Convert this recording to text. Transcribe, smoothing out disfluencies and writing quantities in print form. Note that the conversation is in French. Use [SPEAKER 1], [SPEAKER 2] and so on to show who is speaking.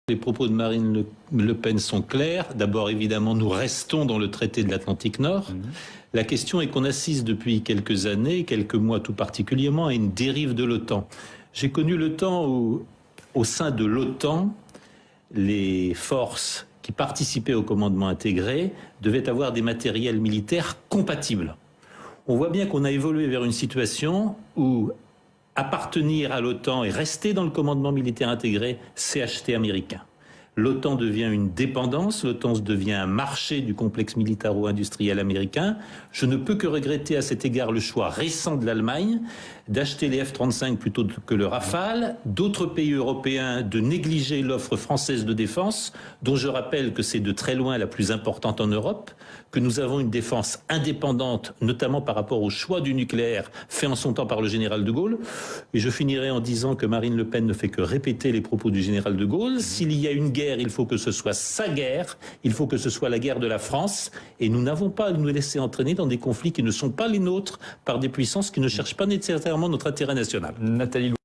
[SPEAKER 1] Les propos de Marine Le Pen sont clairs. D'abord, évidemment, nous restons dans le traité de l'Atlantique Nord. La question est qu'on assiste depuis quelques années, quelques mois tout particulièrement, à une dérive de l'OTAN. J'ai connu le temps où, au sein de l'OTAN, les forces qui participaient au commandement intégré devaient avoir des matériels militaires compatibles. On voit bien qu'on a évolué vers une situation où appartenir à l'OTAN et rester dans le commandement militaire intégré, c'est acheter américain. L'OTAN devient une dépendance, l'OTAN devient un marché du complexe militaro-industriel américain. Je ne peux que regretter à cet égard le choix récent de l'Allemagne d'acheter les F-35 plutôt que le Rafale, d'autres pays européens de négliger l'offre française de défense, dont je rappelle que c'est de très loin la plus importante en Europe, que nous avons une défense indépendante, notamment par rapport au choix du nucléaire fait en son temps par le général de Gaulle. Et je finirai en disant que Marine Le Pen ne fait que répéter les propos du général de Gaulle. S'il y a une guerre, il faut que ce soit sa guerre, il faut que ce soit la guerre de la France, et nous n'avons pas à nous laisser entraîner dans des conflits qui ne sont pas les nôtres par des puissances qui ne cherchent pas nécessairement notre intérêt national.
[SPEAKER 2] Nathalie